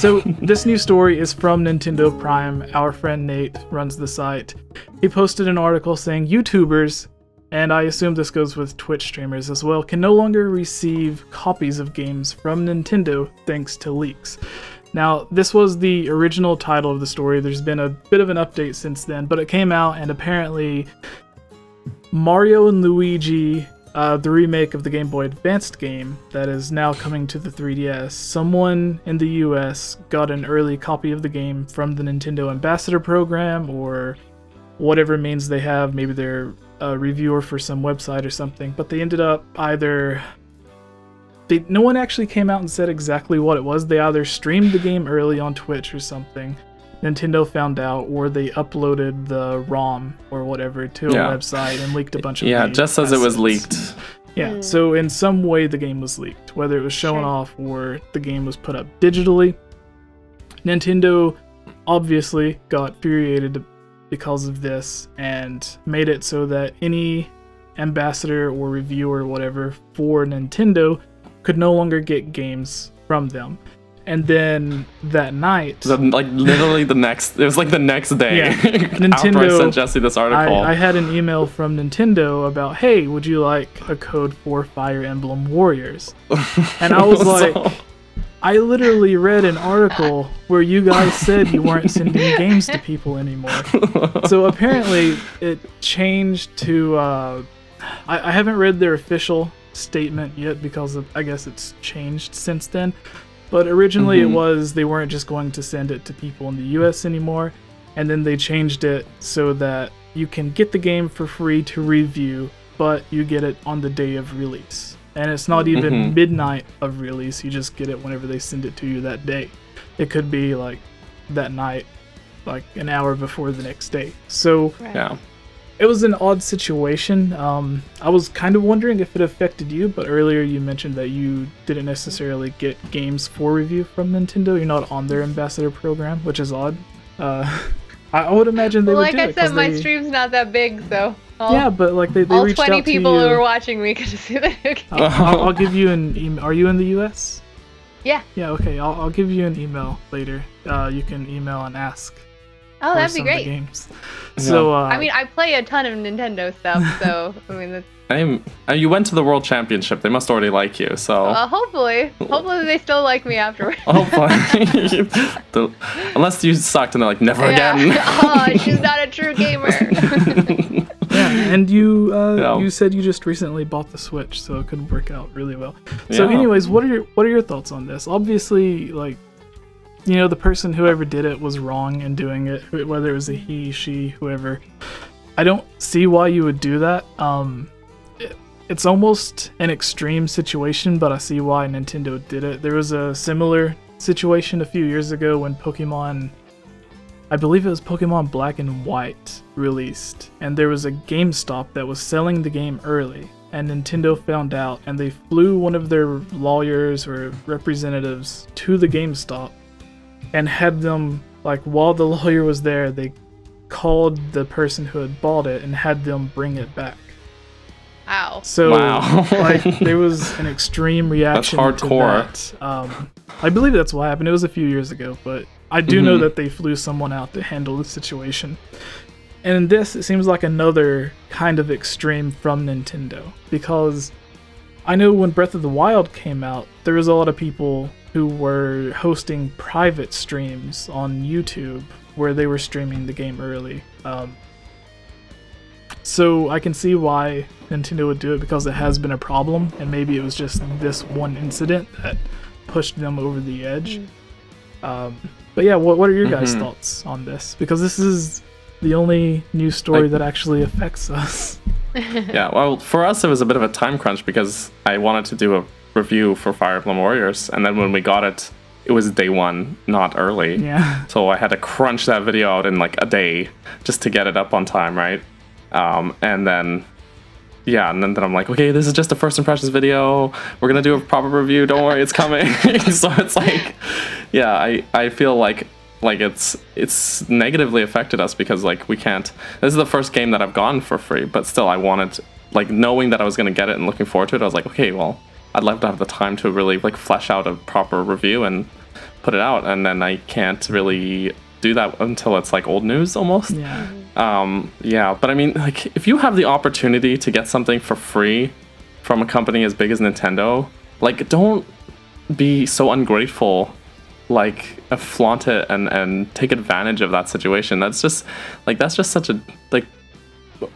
So this new story is from Nintendo Prime. Our friend Nate runs the site. He posted an article saying YouTubers, and I assume this goes with Twitch streamers as well, can no longer receive copies of games from Nintendo thanks to leaks. Now, this was the original title of the story. There's been a bit of an update since then, but it came out, and apparently Mario and Luigi, the remake of the Game Boy Advanced game that is now coming to the 3DS, someone in the US got an early copy of the game from the Nintendo Ambassador Program or whatever means they have. Maybe they're a reviewer for some website or something, but they ended up either... no one actually came out and said exactly what it was. They either streamed the game early on Twitch or something, Nintendo found out, or they uploaded the ROM or whatever to a website and leaked a bunch of just as it was leaked. Yeah, so in some way the game was leaked, whether it was shown off or the game was put up digitally. Nintendo obviously got infuriated because of this and made it so that any ambassador or reviewer or whatever for Nintendo could no longer get games from them. And then that night, like literally the next day, Nintendo after I sent Jesse this article, I had an email from Nintendo about, hey, would you like a code for Fire Emblem Warriors? And I was like, I literally read an article where you guys said you weren't sending games to people anymore. So apparently it changed to, I haven't read their official statement yet because I guess it's changed since then. But originally it was they weren't just going to send it to people in the US anymore, and then they changed it so that you can get the game for free to review, but you get it on the day of release. And it's not even midnight of release, you just get it whenever they send it to you that day. It could be like that night, like an hour before the next day. So it was an odd situation. I was kind of wondering if it affected you, but earlier you mentioned that you didn't necessarily get games for review from Nintendo. You're not on their ambassador program, which is odd. I would imagine they would do it. Like I said, my stream's not that big, so... Yeah, but like they all reached out to you. All 20 people who are watching me could just see the new game. I'll give you an email. Are you in the US? Yeah. Yeah, okay. I'll give you an email later. You can email and ask. Oh, that'd be great. Games. So, I mean, I play a ton of Nintendo stuff, so I mean, that's... you went to the World Championship. They must already like you, so... hopefully they still like me afterwards. Hopefully. Unless you sucked and they're like, never again. Oh, she's not a true gamer. And you said you just recently bought the Switch, so it could work out really well. So, anyways, what are your thoughts on this? Obviously, like, you know, the person, whoever did it, was wrong in doing it, whether it was a he, she, whoever. I don't see why you would do that. It's almost an extreme situation, but I see why Nintendo did it. There was a similar situation a few years ago when Pokemon, I believe it was Pokemon Black and White, released, and there was a GameStop that was selling the game early, and Nintendo found out, and they flew one of their lawyers or representatives to the GameStop and had them, like, while the lawyer was there, they called the person who had bought it and had them bring it back. Wow. So, like, there was an extreme reaction that's hardcore. To that. I believe that's what happened. It was a few years ago, but I do know that they flew someone out to handle the situation. And in this, it seems like another kind of extreme from Nintendo, because I know when Breath of the Wild came out, there was a lot of people who were hosting private streams on YouTube where they were streaming the game early. So I can see why Nintendo would do it, because it has been a problem, and maybe it was just this one incident that pushed them over the edge. But yeah, what are your guys' thoughts on this? Because this is the only news story that actually affects us. Yeah, well, for us it was a bit of a time crunch because I wanted to do a review for Fire Emblem Warriors, and then when we got it, it was day one, not early. Yeah. So I had to crunch that video out in like a day just to get it up on time, right? And then I'm like, okay, this is just a first impressions video. We're gonna do a proper review. Don't worry, it's coming. So it's like, yeah, I feel like it's negatively affected us because like we can't. This is the first game that I've gotten for free, but still I wanted, like, knowing that I was gonna get it and looking forward to it. I was like, okay, well, I'd love to have the time to really like flesh out a proper review, and put it out, and then I can't really do that until it's like old news almost. Yeah. But I mean, like, if you have the opportunity to get something for free from a company as big as Nintendo, like, don't be so ungrateful, like, flaunt it and take advantage of that situation. That's just such a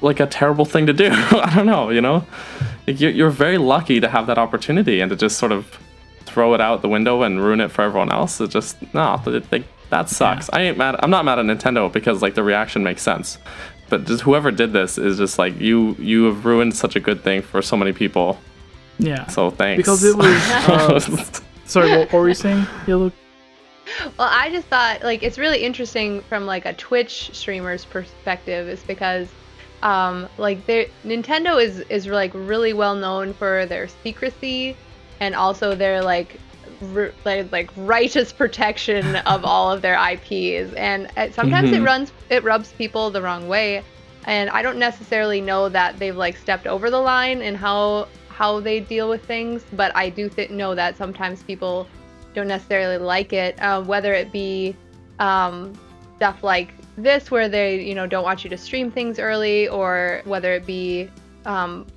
like a terrible thing to do. I don't know, you know, like, you're very lucky to have that opportunity, and to just sort of throw it out the window and ruin it for everyone else. It just, that sucks. I'm not mad at Nintendo, because like the reaction makes sense, but just whoever did this is just like, you have ruined such a good thing for so many people. Yeah. So thanks. Because it was sorry, what were you saying, Yellow? Well, I just thought, like, it's really interesting from like a Twitch streamer's perspective, is because like, Nintendo is like really well known for their secrecy, and also their like righteous protection of all of their IPs, and sometimes it rubs people the wrong way, and I don't necessarily know that they've like stepped over the line in how they deal with things, but I do know that sometimes people don't necessarily like it, whether it be stuff like this where they, you know, don't want you to stream things early, or whether it be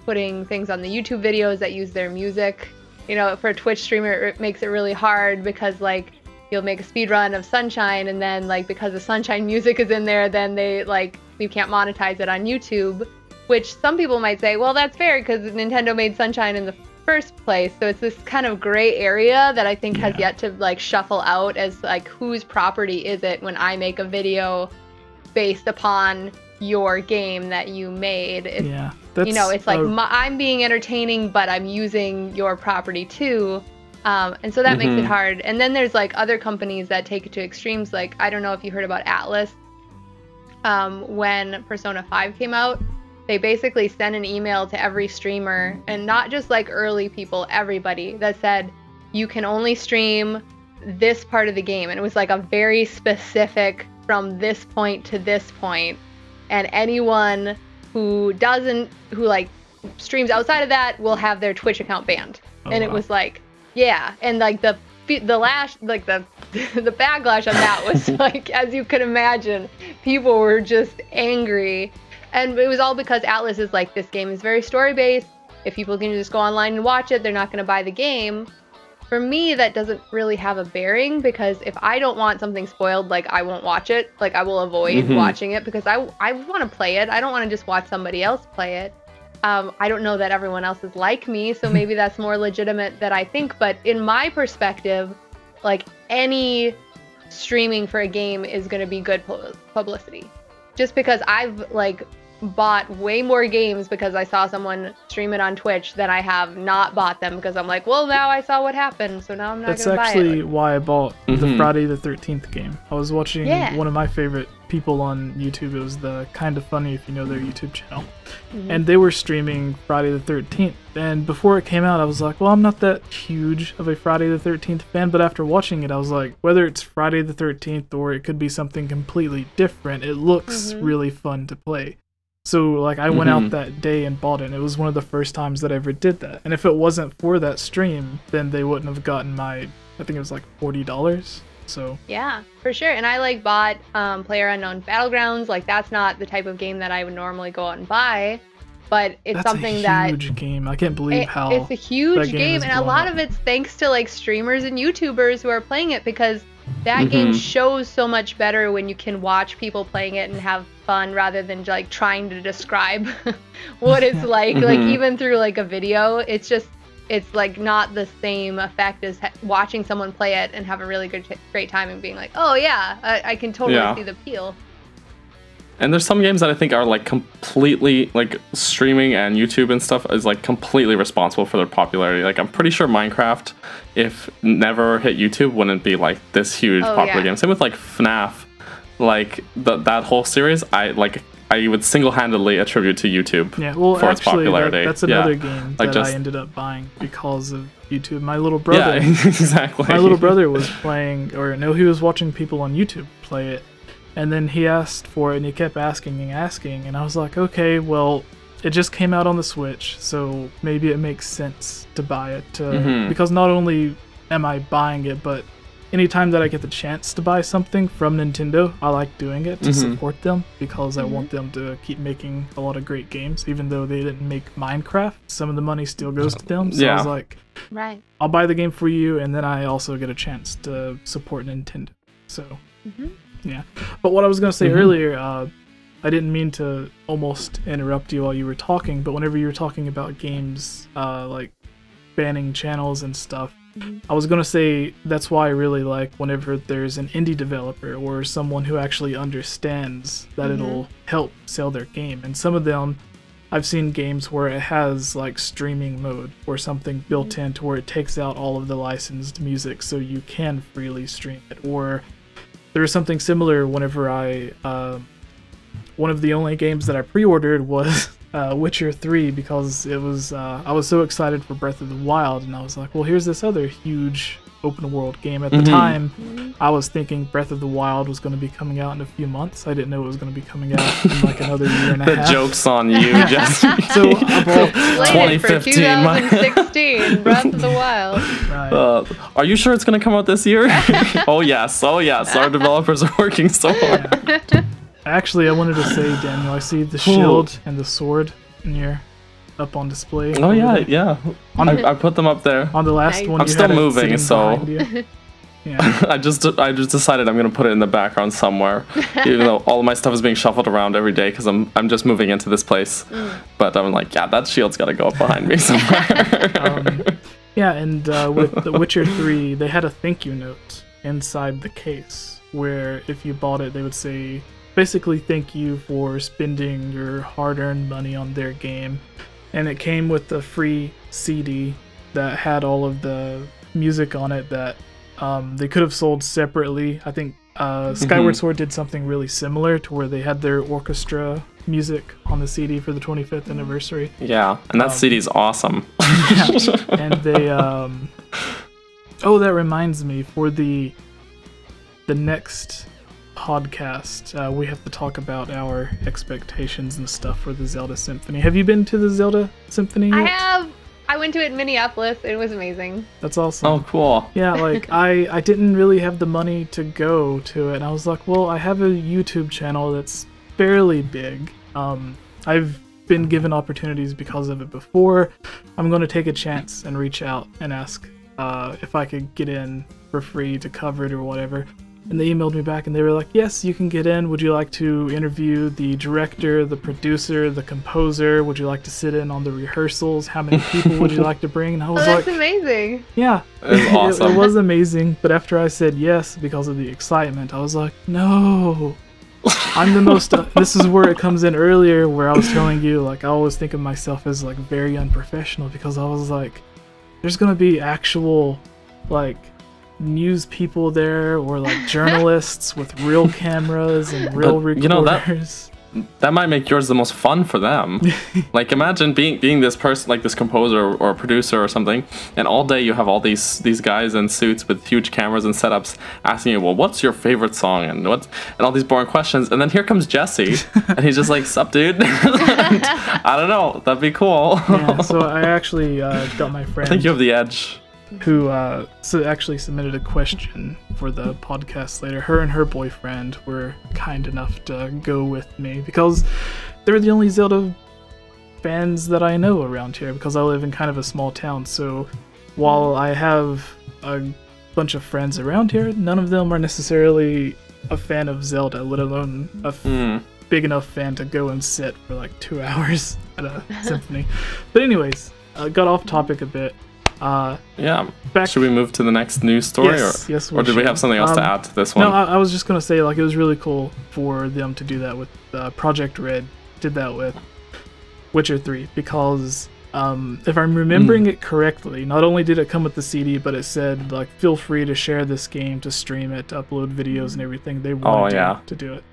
putting things on the YouTube videos that use their music. You know, for a Twitch streamer, it makes it really hard, because like, you'll make a speed run of Sunshine, and then like, because the Sunshine music is in there, then you can't monetize it on YouTube, which some people might say, well, that's fair, because Nintendo made Sunshine in the first place. So it's this kind of gray area that I think has yet to like shuffle out, as like, whose property is it when I make a video based upon your game that you made. You know, it's like, I'm being entertaining, but I'm using your property too, and so that makes it hard. And then there's like other companies that take it to extremes. Like, I don't know if you heard about Atlus. When Persona 5 came out, they basically sent an email to every streamer, and not just like early people, everybody, that said, you can only stream this part of the game, and it was like a very specific, from this point to this point, and anyone who like streams outside of that will have their Twitch account banned. And it was like, and like the backlash on that was like, as you could imagine, people were just angry, and it was all because Atlus is like, this game is very story based. If people can just go online and watch it, they're not going to buy the game. For me, that doesn't really have a bearing, because if I don't want something spoiled, like, I won't watch it. Like, I will avoid watching it, because I want to play it. I don't want to just watch somebody else play it. I don't know that everyone else is like me, so maybe that's more legitimate than I think. But in my perspective, like, any streaming for a game is going to be good publicity. Just because I've, like, bought way more games because I saw someone stream it on Twitch than I have not bought them, because I'm like, well, now I saw what happened, so now I'm not going to buy it. That's actually why I bought the Friday the 13th game. I was watching one of my favorite people on YouTube. It was the Kinda Funny, if you know their YouTube channel. And they were streaming Friday the 13th. And before it came out, I was like, well, I'm not that huge of a Friday the 13th fan, but after watching it, I was like, whether it's Friday the 13th or it could be something completely different, it looks really fun to play. So, like, I went out that day and bought it, and it was one of the first times that I ever did that. And if it wasn't for that stream, then they wouldn't have gotten my, I think it was like $40. So yeah, for sure. And I like bought PlayerUnknown Battlegrounds. Like, that's not the type of game that I would normally go out and buy, but it's something that... That's a huge game. I can't believe how it's a huge game, and a lot of it's thanks to, like, streamers and YouTubers who are playing it, because that game shows so much better when you can watch people playing it and have fun, rather than like trying to describe what it's like. Like, even through like a video, it's like not the same effect as watching someone play it and have a really great time and being like, oh yeah, I can totally see the appeal. And there's some games that I think are like completely, like, streaming and YouTube and stuff is like completely responsible for their popularity. Like, I'm pretty sure Minecraft, if never hit YouTube, wouldn't be like this huge popular game. Same with like FNAF, like that whole series. I would single-handedly attribute to YouTube for its popularity. That's another game that I ended up buying because of YouTube. My little brother, my little brother was playing, he was watching people on YouTube play it. And then he asked for it, and he kept asking, and I was like, okay, well, it just came out on the Switch, so maybe it makes sense to buy it, because not only am I buying it, but anytime that I get the chance to buy something from Nintendo, I like doing it to support them because I want them to keep making a lot of great games. Even though they didn't make Minecraft, some of the money still goes to them. So I was like, right, I'll buy the game for you, and then I also get a chance to support Nintendo. So, yeah. But what I was going to say earlier, I didn't mean to almost interrupt you while you were talking, but whenever you were talking about games, like banning channels and stuff, I was going to say that's why I really like whenever there's an indie developer or someone who actually understands that it'll help sell their game. And some of them, I've seen games where it has like streaming mode or something built in to where it takes out all of the licensed music so you can freely stream it. Or there was something similar whenever one of the only games that I pre-ordered was Witcher 3 because it was I was so excited for Breath of the Wild, and I was like, well, here's this other huge open world game. At the time, I was thinking Breath of the Wild was going to be coming out in a few months. I didn't know it was going to be coming out in like another year and a half. The joke's on you, Jesse. So, slated for 2016, Breath of the Wild. Right. Are you sure it's going to come out this year? Oh yes, our developers are working so hard. Yeah. Actually, I wanted to say, Daniel, I see the shield and the sword in your up on display. Oh yeah. I put them up there. On the last one, I'm still moving, so yeah. I just decided I'm gonna put it in the background somewhere, even though all of my stuff is being shuffled around every day because I'm just moving into this place. But I'm like, yeah, that shield's gotta go up behind me somewhere. Yeah, and with The Witcher 3, they had a thank you note inside the case where if you bought it, they would say, basically, thank you for spending your hard-earned money on their game. And it came with a free CD that had all of the music on it that they could have sold separately. I think Skyward Sword did something really similar to where they had their orchestra music on the CD for the 25th anniversary. Yeah, and that CD's awesome. Yeah. And they... oh, that reminds me, for the next podcast, we have to talk about our expectations and stuff for the Zelda Symphony. Have you been to the Zelda Symphony yet? I have. I went to it in Minneapolis. It was amazing. That's awesome. Oh, cool. Yeah, like I didn't really have the money to go to it, and I was like, well, I have a YouTube channel that's fairly big. I've been given opportunities because of it before. I'm going to take a chance and reach out and ask if I could get in for free to cover it or whatever. And they emailed me back and they were like, yes, you can get in. Would you like to interview the director, the producer, the composer? Would you like to sit in on the rehearsals? How many people would you like to bring? And I was that's like, amazing. Yeah, it was awesome. It was amazing. But after I said yes because of the excitement, I was like, no. I'm the most... this is where it comes in earlier where I was telling you, like, I always think of myself as, like, very unprofessional because I was like, there's going to be actual, like... news people there or like journalists with real cameras and real recorders. That might make yours the most fun for them. Like imagine being this person, like this composer or producer or something, and all day you have all these guys in suits with huge cameras and setups asking you, well, what's your favorite song and all these boring questions, and then here comes Jesse and he's just like, sup dude. I don't know, that'd be cool. Yeah, so I actually got my friend, I think you have the edge, who actually submitted a question for the podcast later. Her and her boyfriend were kind enough to go with me because they're the only Zelda fans that I know around here because I live in kind of a small town. So while I have a bunch of friends around here, none of them are necessarily a fan of Zelda, let alone a big enough fan to go and sit for like 2 hours at a symphony. But anyways, got off topic a bit. Should we move to the next news story? Yes, or did we have something else to add to this one? No, I was just going to say, like, it was really cool for them to do that with Project Red, did that with Witcher 3, because if I'm remembering it correctly, not only did it come with the CD, but it said, like, feel free to share this game, to stream it, to upload videos and everything. They wanted to do it.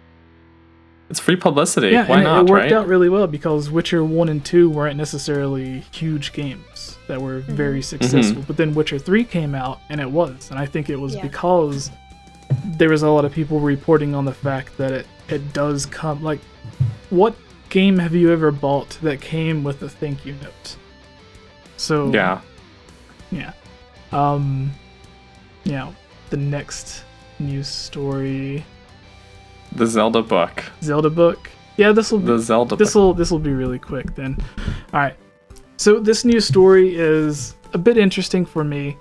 It's free publicity. Yeah, why not, it worked right? out really well because Witcher 1 and 2 weren't necessarily huge games that were very successful. But then Witcher 3 came out and it was. And I think it was because there was a lot of people reporting on the fact that it does come... Like, what game have you ever bought that came with a thank you note? So... Yeah. the next news story? The Zelda book. Zelda book. Yeah, this will be really quick then. All right. So this news story is a bit interesting for me.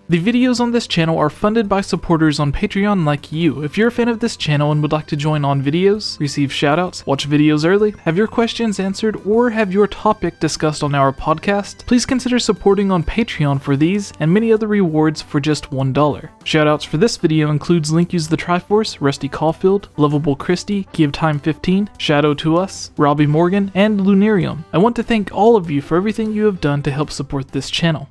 The videos on this channel are funded by supporters on Patreon like you. If you're a fan of this channel and would like to join on videos, receive shoutouts, watch videos early, have your questions answered, or have your topic discussed on our podcast, please consider supporting on Patreon for these and many other rewards for just $1. Shoutouts for this video includes Link Use the Triforce, Rusty Caulfield, Lovable Christie, Give Time 15, Shadow to Us, Robbie Morgan, and Lunarium. I want to thank all of you for everything you have done to help support this channel.